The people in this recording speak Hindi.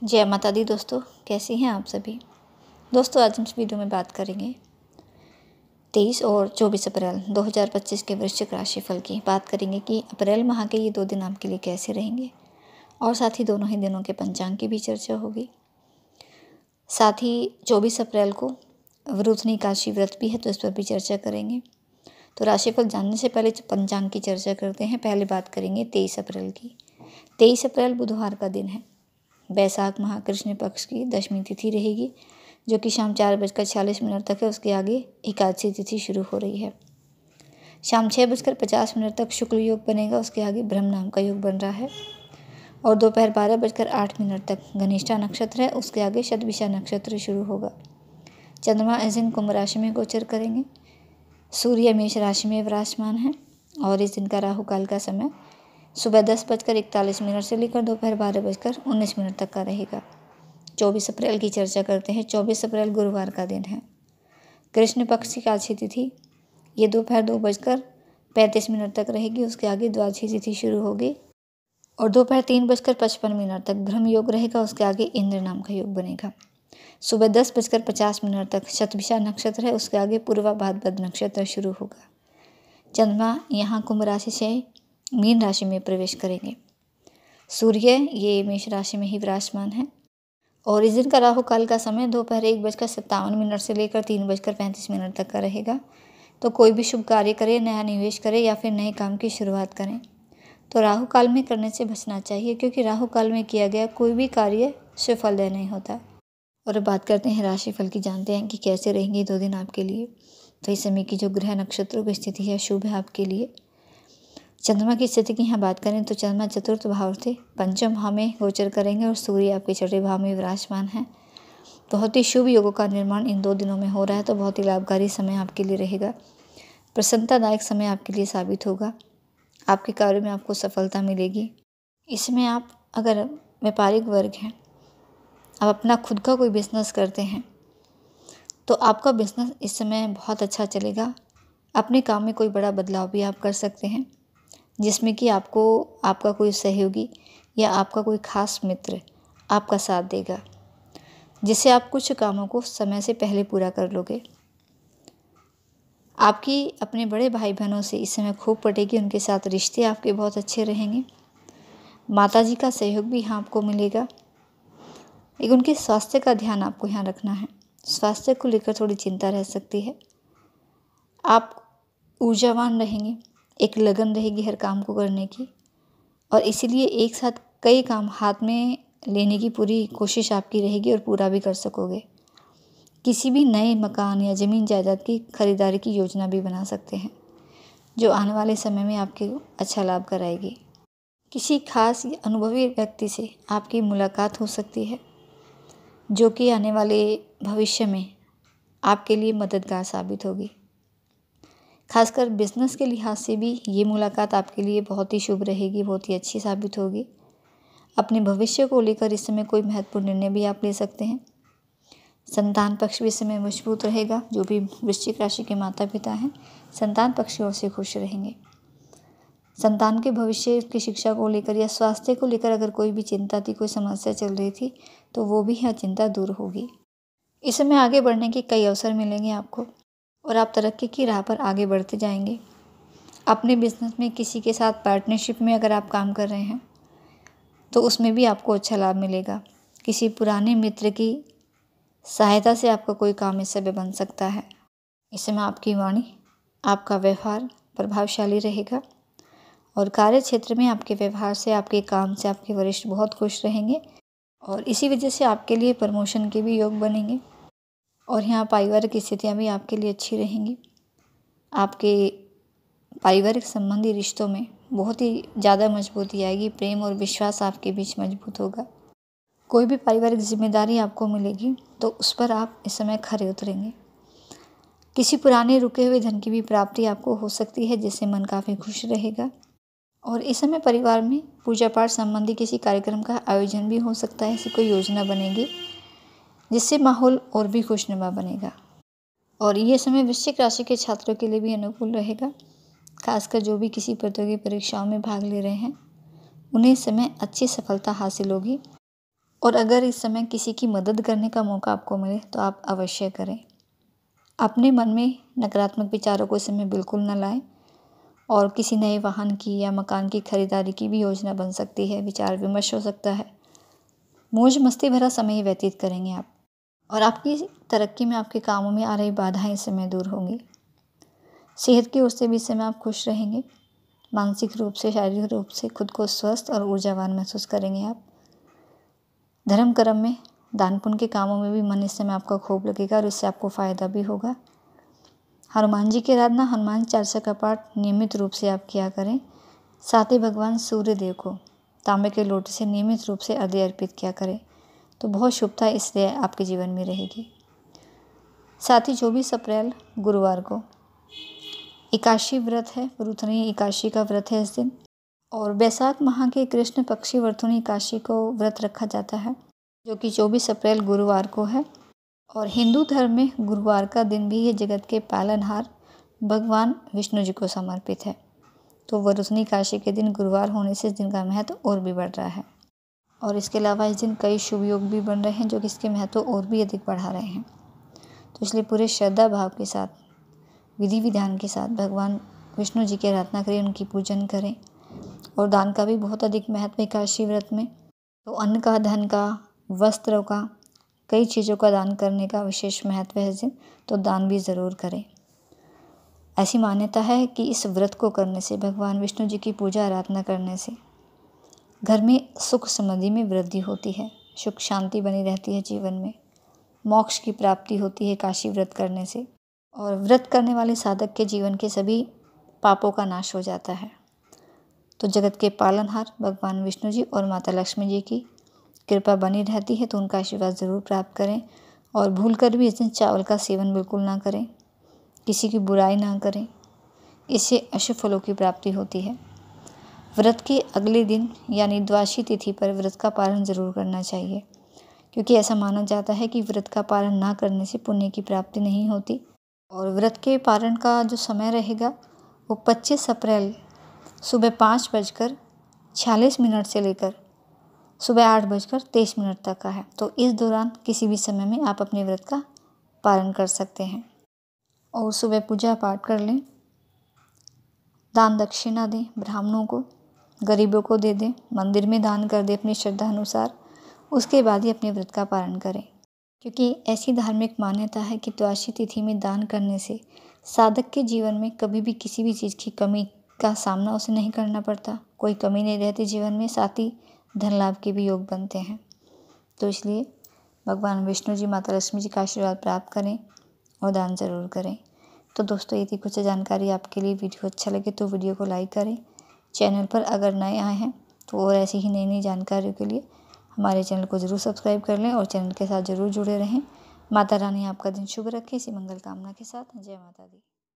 जय माता दी दोस्तों, कैसी हैं आप सभी। दोस्तों, आज हम इस वीडियो में बात करेंगे 23 और 24 अप्रैल 2025 के वृश्चिक राशिफल की। बात करेंगे कि अप्रैल माह के ये 2 दिन आपके लिए कैसे रहेंगे और साथ ही दोनों ही दिनों के पंचांग की भी चर्चा होगी। साथ ही 24 अप्रैल को वरुथनी एकादशी व्रत भी है, तो इस पर भी चर्चा करेंगे। तो राशिफल जानने से पहले पंचांग की चर्चा करते हैं। पहले बात करेंगे 23 अप्रैल की। 23 अप्रैल बुधवार का दिन है। बैसाख माह कृष्ण पक्ष की दशमी तिथि रहेगी, जो कि शाम 4:46 तक है। उसके आगे एकादशी तिथि शुरू हो रही है। शाम 6:50 तक शुक्ल योग बनेगा। उसके आगे ब्रह्म नाम का योग बन रहा है। और दोपहर 12:08 तक घनिष्ठा नक्षत्र है। उसके आगे शतभिषा नक्षत्र शुरू होगा। चंद्रमा इस दिन कुंभ राशि में गोचर करेंगे। सूर्य मेष राशि में विराजमान है और इस दिन का राहु काल का समय सुबह 10:41 से लेकर दोपहर 12:19 तक का रहेगा। 24 अप्रैल की चर्चा करते हैं। 24 अप्रैल गुरुवार का दिन है। कृष्ण पक्ष की एकादशी तिथि ये दोपहर 2:35 तक रहेगी। उसके आगे द्वादशी तिथि शुरू होगी और दोपहर 3:55 तक ब्रह्म योग रहेगा। उसके आगे इंद्र नाम का योग बनेगा। सुबह 10:50 तक शतभिषा नक्षत्र है। उसके आगे पूर्वा भाद्रपद नक्षत्र शुरू होगा। चंद्रमा यहाँ कुंभ राशि से मीन राशि में प्रवेश करेंगे। सूर्य ये मेष राशि में ही विराजमान है और इस दिन का राहु काल का समय दोपहर 1:57 से लेकर 3:35 तक का रहेगा। तो कोई भी शुभ कार्य करें, नया निवेश करें या फिर नए काम की शुरुआत करें तो राहु काल में करने से बचना चाहिए, क्योंकि राहु काल में किया गया कोई भी कार्य सफलदायक नहीं होता। और अब बात करते हैं राशिफल की। जानते हैं कि कैसे रहेंगे 2 दिन आपके लिए। तो इस समय की जो ग्रह नक्षत्रों की स्थिति है शुभ है आपके लिए। चंद्रमा की स्थिति की यहाँ बात करें तो चंद्रमा चतुर्थ भाव से पंचम भाव में गोचर करेंगे और सूर्य आपके छठे भाव में विराजमान है। बहुत ही शुभ योगों का निर्माण इन 2 दिनों में हो रहा है, तो बहुत ही लाभकारी समय आपके लिए रहेगा। प्रसन्नतादायक समय आपके लिए साबित होगा। आपके कार्य में आपको सफलता मिलेगी। इसमें आप अगर व्यापारिक वर्ग हैं, आप अपना खुद का कोई बिजनेस करते हैं तो आपका बिजनेस इस समय बहुत अच्छा चलेगा। अपने काम में कोई बड़ा बदलाव भी आप कर सकते हैं, जिसमें कि आपको आपका कोई सहयोगी या आपका कोई खास मित्र आपका साथ देगा, जिससे आप कुछ कामों को समय से पहले पूरा कर लोगे। आपकी अपने बड़े भाई बहनों से इस समय खूब पटेगी। उनके साथ रिश्ते आपके बहुत अच्छे रहेंगे। माताजी का सहयोग भी यहाँ आपको मिलेगा। लेकिन उनके स्वास्थ्य का ध्यान आपको यहाँ रखना है। स्वास्थ्य को लेकर थोड़ी चिंता रह सकती है। आप ऊर्जावान रहेंगे, एक लगन रहेगी हर काम को करने की, और इसीलिए एक साथ कई काम हाथ में लेने की पूरी कोशिश आपकी रहेगी और पूरा भी कर सकोगे। किसी भी नए मकान या ज़मीन जायदाद की खरीदारी की योजना भी बना सकते हैं, जो आने वाले समय में आपके अच्छा लाभ कराएगी। किसी खास या अनुभवी व्यक्ति से आपकी मुलाकात हो सकती है, जो कि आने वाले भविष्य में आपके लिए मददगार साबित होगी। खासकर बिजनेस के लिहाज से भी ये मुलाकात आपके लिए बहुत ही शुभ रहेगी, बहुत ही अच्छी साबित होगी। अपने भविष्य को लेकर इस समय कोई महत्वपूर्ण निर्णय भी आप ले सकते हैं। संतान पक्ष भी इस समय मजबूत रहेगा। जो भी वृश्चिक राशि के माता पिता हैं, संतान पक्ष की ओर से खुश रहेंगे। संतान के भविष्य की शिक्षा को लेकर या स्वास्थ्य को लेकर अगर कोई भी चिंता थी, कोई समस्या चल रही थी, तो वो भी यह चिंता दूर होगी। इस समय आगे बढ़ने के कई अवसर मिलेंगे आपको और आप तरक्की की राह पर आगे बढ़ते जाएंगे। अपने बिजनेस में किसी के साथ पार्टनरशिप में अगर आप काम कर रहे हैं तो उसमें भी आपको अच्छा लाभ मिलेगा। किसी पुराने मित्र की सहायता से आपका कोई काम इस समय बन सकता है। इस समय आपकी वाणी, आपका व्यवहार प्रभावशाली रहेगा और कार्य क्षेत्र में आपके व्यवहार से, आपके काम से आपके वरिष्ठ बहुत खुश रहेंगे और इसी वजह से आपके लिए प्रमोशन के भी योग बनेंगे। और यहाँ पारिवारिक स्थितियाँ भी आपके लिए अच्छी रहेंगी। आपके पारिवारिक संबंधी रिश्तों में बहुत ही ज़्यादा मजबूती आएगी। प्रेम और विश्वास आपके बीच मजबूत होगा। कोई भी पारिवारिक जिम्मेदारी आपको मिलेगी तो उस पर आप इस समय खरे उतरेंगे। किसी पुराने रुके हुए धन की भी प्राप्ति आपको हो सकती है, जिससे मन काफ़ी खुश रहेगा। और इस समय परिवार में पूजा पाठ संबंधी किसी कार्यक्रम का आयोजन भी हो सकता है। ऐसी कोई योजना बनेगी जिससे माहौल और भी खुशनुमा बनेगा। और ये समय वृश्चिक राशि के छात्रों के लिए भी अनुकूल रहेगा। खासकर जो भी किसी प्रतियोगी परीक्षाओं में भाग ले रहे हैं, उन्हें इस समय अच्छी सफलता हासिल होगी और अगर इस समय किसी की मदद करने का मौका आपको मिले तो आप अवश्य करें। अपने मन में नकारात्मक विचारों को इस समय बिल्कुल न लाएं और किसी नए वाहन की या मकान की खरीदारी की भी योजना बन सकती है, विचार विमर्श हो सकता है। मौज मस्ती भरा समय व्यतीत करेंगे आप और आपकी तरक्की में, आपके कामों में आ रही बाधाएं इस समय दूर होंगी। सेहत की ओर से भी इस समय आप खुश रहेंगे। मानसिक रूप से, शारीरिक रूप से खुद को स्वस्थ और ऊर्जावान महसूस करेंगे आप। धर्म कर्म में, दान पुण्य के कामों में भी मन इस समय आपका खूब लगेगा और इससे आपको फ़ायदा भी होगा। हनुमान जी की आराधना, हनुमान चालीसा का पाठ नियमित रूप से आप किया करें। साथ ही भगवान सूर्य देव को तांबे के लोटे से नियमित रूप से अर्घ्य अर्पित किया करें तो बहुत शुभता इसलिए आपके जीवन में रहेगी। साथ ही 24 अप्रैल गुरुवार को एकादशी व्रत है, वरुथनी एकादशी का व्रत है इस दिन। और बैसाख माह के कृष्ण पक्षी वरुथनी एकादशी को व्रत रखा जाता है, जो कि 24 अप्रैल गुरुवार को है। और हिंदू धर्म में गुरुवार का दिन भी ये जगत के पालनहार भगवान विष्णु जी को समर्पित है। तो वरुथनी एकादशी के दिन गुरुवार होने से इस दिन का महत्व और भी बढ़ रहा है। और इसके अलावा इस दिन कई शुभ योग भी बन रहे हैं जो कि इसके महत्व और भी अधिक बढ़ा रहे हैं। तो इसलिए पूरे श्रद्धा भाव के साथ, विधि विधान के साथ भगवान विष्णु जी की आराधना करें, उनकी पूजन करें। और दान का भी बहुत अधिक महत्व है एकादशी व्रत में। तो अन्न का, धन का, वस्त्रों का, कई चीज़ों का दान करने का विशेष महत्व है इस दिन, तो दान भी ज़रूर करें। ऐसी मान्यता है कि इस व्रत को करने से, भगवान विष्णु जी की पूजा आराधना करने से घर में सुख समृद्धि में वृद्धि होती है, सुख शांति बनी रहती है जीवन में, मोक्ष की प्राप्ति होती है एकादशी व्रत करने से। और व्रत करने वाले साधक के जीवन के सभी पापों का नाश हो जाता है। तो जगत के पालनहार भगवान विष्णु जी और माता लक्ष्मी जी की कृपा बनी रहती है, तो उनका आशीर्वाद ज़रूर प्राप्त करें। और भूलकर भी इस दिन चावल का सेवन बिल्कुल ना करें, किसी की बुराई ना करें, इससे अशुभ फलों की प्राप्ति होती है। व्रत के अगले दिन यानी द्वादशी तिथि पर व्रत का पालन ज़रूर करना चाहिए, क्योंकि ऐसा माना जाता है कि व्रत का पालन ना करने से पुण्य की प्राप्ति नहीं होती। और व्रत के पारण का जो समय रहेगा वो 25 अप्रैल सुबह 5:46 से लेकर सुबह 8:23 तक का है। तो इस दौरान किसी भी समय में आप अपने व्रत का पालन कर सकते हैं। और सुबह पूजा पाठ कर लें, दान दक्षिणा दें, ब्राह्मणों को, गरीबों को दे दें, मंदिर में दान कर दें अपनी श्रद्धा अनुसार। उसके बाद ही अपने व्रत का पालन करें, क्योंकि ऐसी धार्मिक मान्यता है कि द्वादशी तिथि में दान करने से साधक के जीवन में कभी भी किसी भी चीज़ की कमी का सामना उसे नहीं करना पड़ता, कोई कमी नहीं रहती जीवन में, साथ ही धन लाभ के भी योग बनते हैं। तो इसलिए भगवान विष्णु जी, माता लक्ष्मी जी का आशीर्वाद प्राप्त करें और दान ज़रूर करें। तो दोस्तों, ये थी कुछ जानकारी आपके लिए। वीडियो अच्छा लगे तो वीडियो को लाइक करें। चैनल पर अगर नए आए हैं तो और ऐसी ही नई नई जानकारियों के लिए हमारे चैनल को ज़रूर सब्सक्राइब कर लें और चैनल के साथ ज़रूर जुड़े रहें। माता रानी आपका दिन शुभ रखे, इसी मंगल कामना के साथ। जय माता दी।